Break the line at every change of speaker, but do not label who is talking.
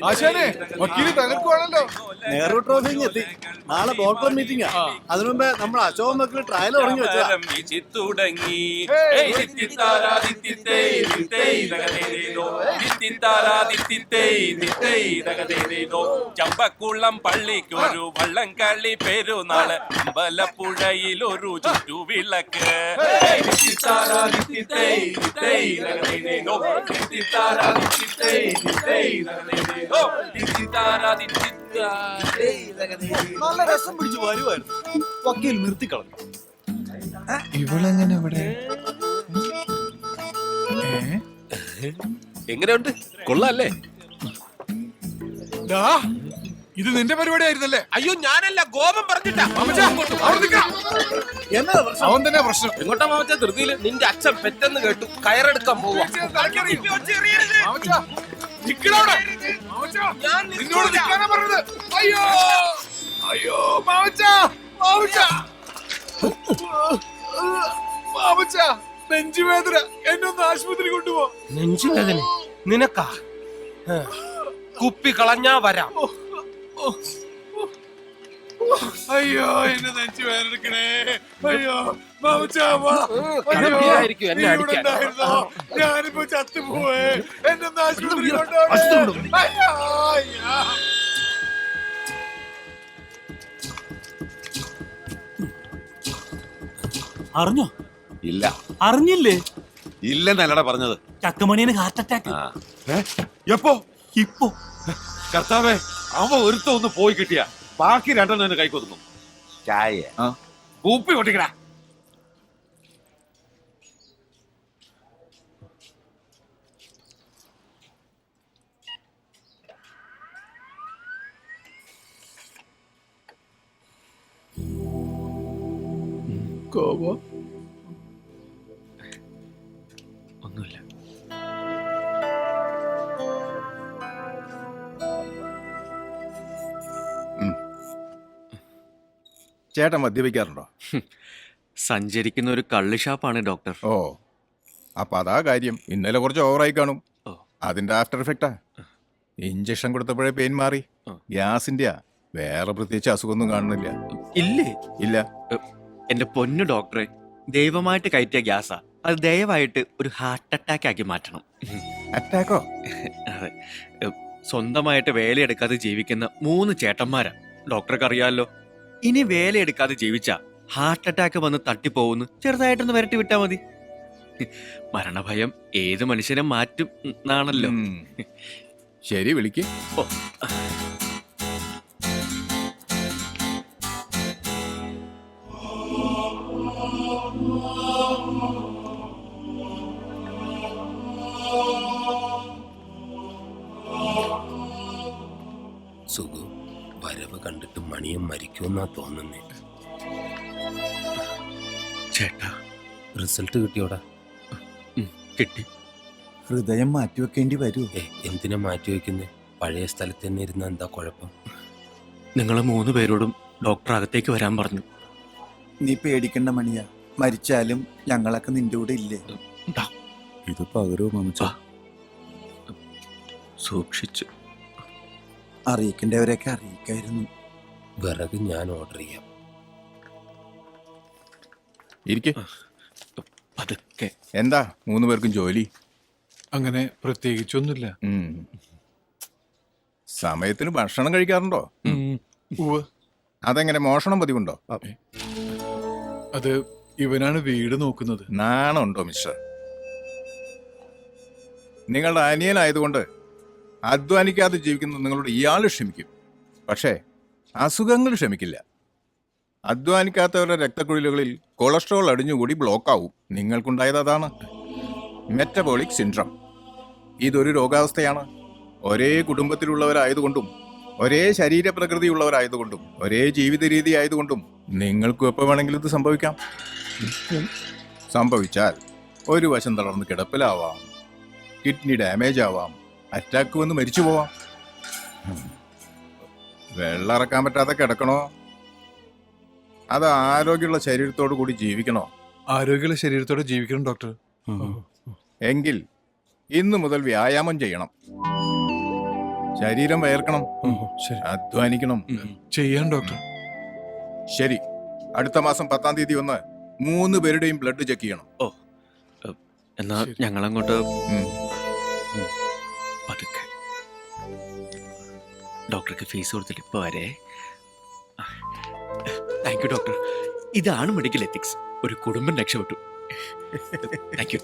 ആശാനെ വക്കീല് തകർക്കുവാണല്ലോ.
നെഹ്റു ട്രോഫി എത്തി. നാളെ ബോർഡ് ക്ലബ് മീറ്റിംഗാ. അതിനു മുമ്പേ നമ്മൾ അശോക് മക്കൾ ട്രയൽ തുടങ്ങി വെച്ചതാ.
ചമ്പക്കുളം പള്ളിക്കൊരു വള്ളംകളി പെരുന്നാള്, അമ്പലപ്പുഴയിലൊരു ചുറ്റുവിളക്ക്.
നല്ല രസം പിടിച്ചു വരുമായിരുന്നു. വക്കീൽ നിർത്തിക്കളഞ്ഞു.
ഇവളെങ്ങനെ ഇവിടെ?
എങ്ങനെയുണ്ട്? കൊള്ളാല്ലേ?
ഇത് നിന്റെ പരിപാടി ആയിരുന്നല്ലേ?
അയ്യോ ഞാനല്ല, ഗോപം പറഞ്ഞിട്ടാ.
അവൻ തന്നെ പ്രശ്നം.
എങ്ങോട്ടാ മാമച്ച ധൃതിയില്? നിന്റെ അച്ഛൻ പെട്ടെന്ന് കേട്ടു, കയറെടുക്കാൻ പോവാ.
അയ്യോ അയ്യോ മാമച്ച, മാമച്ച, മാമച്ച, നെഞ്ചുവേദന, എന്നൊന്ന് ആശുപത്രി കൊണ്ടുപോ.
നെഞ്ചുവേദന നിനക്കാ? കുപ്പി കളഞ്ഞാ വരാം.
അയ്യോ എന്നെ നെഞ്ചു വേദനിക്കണേ. അയ്യോ മാമച്ച, ഞാനിപ്പോ ചത്തുപോവേ. എന്നൊന്ന് ആശുപത്രി കൊണ്ടുപോകണേ. അയ്യോ അയ്യോ.
അറിഞ്ഞോ?
ഇല്ല.
അറിഞ്ഞില്ലേ?
ഇല്ലെന്നല്ലടാ പറഞ്ഞത്.
ചക്കമണിയന് ഹാർട്ട് അറ്റാക്ക്.
എപ്പോ?
ഇപ്പോ.
കർത്താവേ, അവ ഒരുത്ത ഒന്ന് പോയി കിട്ടിയ ബാക്കി രണ്ടെണ്ണം കൈ കൊതുങ്ങും. ചായ കൂപ്പി പൊട്ടിക്കടാ.
ഒന്നുമില്ല.
ചേട്ടൻ മദ്യപിക്കാറുണ്ടോ?
സഞ്ചരിക്കുന്ന ഒരു കള്ള് ഷാപ്പാണ് ഡോക്ടർ.
ഓ, അപ്പൊ അതാ കാര്യം. ഇന്നലെ കുറച്ച് ഓവറായി കാണും.
ഓ.
അതിന്റെ ആഫ്റ്റർ എഫക്റ്റാ. ഇഞ്ചക്ഷൻ കൊടുത്തപ്പോഴേ പെയിൻ മാറി. ഗ്യാസിന്റെയാ. വേറെ പ്രത്യേകിച്ച് അസുഖമൊന്നും കാണുന്നില്ല.
ഇല്ലേ?
ഇല്ല.
എന്റെ പൊന്നു ഡോക്ടറെ, ദൈവമായിട്ട് കയറ്റിയ ഗ്യാസാ. അത് ദയവായിട്ട് ഒരു ഹാർട്ട് അറ്റാക്ക് ആക്കി മാറ്റണം.
അറ്റാക്കോ?
അതെ. സ്വന്തമായിട്ട് വേലയെടുക്കാതെ ജീവിക്കുന്ന 3 ചേട്ടന്മാരാ. ഡോക്ടർക്ക് അറിയാമല്ലോ. ഇനി വേലയെടുക്കാതെ ജീവിച്ച ഹാർട്ട് അറ്റാക്ക് വന്ന് തട്ടിപ്പോവുന്നു. ചെറുതായിട്ടൊന്ന് വരട്ടി വിട്ടാ മതി. മരണഭയം ഏത് മനുഷ്യനെ മാറ്റും എന്നാണല്ലോ.
ശരി, വിളിക്ക്.
ഓ.
സുഖു വരവ് കണ്ടിട്ട് മണിയും മരിക്കുമെന്നാ തോന്നുന്നേ.
ചേട്ടാ,
റിസൾട്ട് കിട്ടിയോടാ?
കിട്ടി.
ഹൃദയം മാറ്റിവെക്കേണ്ടി വരൂ.
എന്തിനാ മാറ്റിവെക്കുന്നേ? പഴയ സ്ഥലത്ത് തന്നെ ഇരുന്ന എന്താ കുഴപ്പം?
നിങ്ങൾ 3 പേരോടും ഡോക്ടർ അകത്തേക്ക് വരാൻ പറഞ്ഞു.
നീ പേടിക്കണ്ട മണിയാ. മരിച്ചാലും ഞങ്ങളൊക്കെ നിന്റെ കൂടെ ഇല്ലേ?
ഇത് പകരോ മാമച്ച?
സൂക്ഷിച്ചു.
അറിയിക്കേണ്ടവരെയൊക്കെ അറിയിക്കായിരുന്നു.
വിറക് ഞാൻ ഓർഡർ ചെയ്യാം.
ഇരിക്കെ.
പതുക്കെ.
എന്താ 3 പേർക്കും ജോലി?
അങ്ങനെ പ്രത്യേകിച്ചൊന്നുമില്ല.
സമയത്തിന് ഭക്ഷണം കഴിക്കാറുണ്ടോ?
ഉവ്വ്.
അതെങ്ങനെ, മോഷണം പതിവുണ്ടോ?
അത് ഇവനാണ് വീട് നോക്കുന്നത്.
നാണമുണ്ടോ മിസ്റ്റർ? നിങ്ങളുടെ അനിയനായതുകൊണ്ട് അധ്വാനിക്കാതെ ജീവിക്കുന്ന നിങ്ങളോട് ഇയാൾ ക്ഷമിക്കും. പക്ഷേ അസുഖങ്ങൾ ക്ഷമിക്കില്ല. അധ്വാനിക്കാത്തവരുടെ രക്തക്കുഴലുകളിൽ കൊളസ്ട്രോൾ അടിഞ്ഞുകൂടി ബ്ലോക്കാവും. നിങ്ങൾക്കുണ്ടായത് അതാണ്, മെറ്റബോളിക് സിൻഡ്രം. ഇതൊരു രോഗാവസ്ഥയാണ്. ഒരേ കുടുംബത്തിലുള്ളവരായതുകൊണ്ടും ഒരേ ശരീരപ്രകൃതിയുള്ളവരായതുകൊണ്ടും ഒരേ ജീവിത രീതി ആയതുകൊണ്ടും നിങ്ങൾക്കും എപ്പോൾ വേണമെങ്കിലും ഇത് സംഭവിക്കാം. സംഭവിച്ചാൽ ഒരു വശം തളർന്ന് കിടപ്പിലാവാം, കിഡ്നി ഡാമേജ് ആവാം, അറ്റാക്ക് വന്ന് മരിച്ചു പോവാം. വെള്ളം ഇറക്കാൻ പറ്റാതെ കിടക്കണോ, അത് ആരോഗ്യമുള്ള ശരീരത്തോടു കൂടി ജീവിക്കണോ?
ആരോഗ്യമുള്ള ശരീരത്തോടെ ജീവിക്കണം ഡോക്ടർ.
എങ്കിൽ ഇന്നു മുതൽ വ്യായാമം ചെയ്യണം. ശരീരം വയർക്കണം,
ശരി.
അധ്വാനിക്കണം.
ചെയ്യാം ഡോക്ടർ.
ശരി, അടുത്ത മാസം 10-ാം തീയതി ഒന്ന് 3 പേരുടെയും ബ്ലഡ് ചെക്ക് ചെയ്യണം.
എന്നാ
ശരി.
ഞങ്ങളങ്ങോട്ട്
ഉം.
പതുക്കെ. ഡോക്ടർക്ക് ഫീസ് കൊടുത്തിട്ട് ഇപ്പൊ വരെ. Thank you doctor. ഇതാണ് മെഡിക്കൽ എത്തിക്സ്. ഒരു കുടുംബം രക്ഷപ്പെട്ടു. Thank you.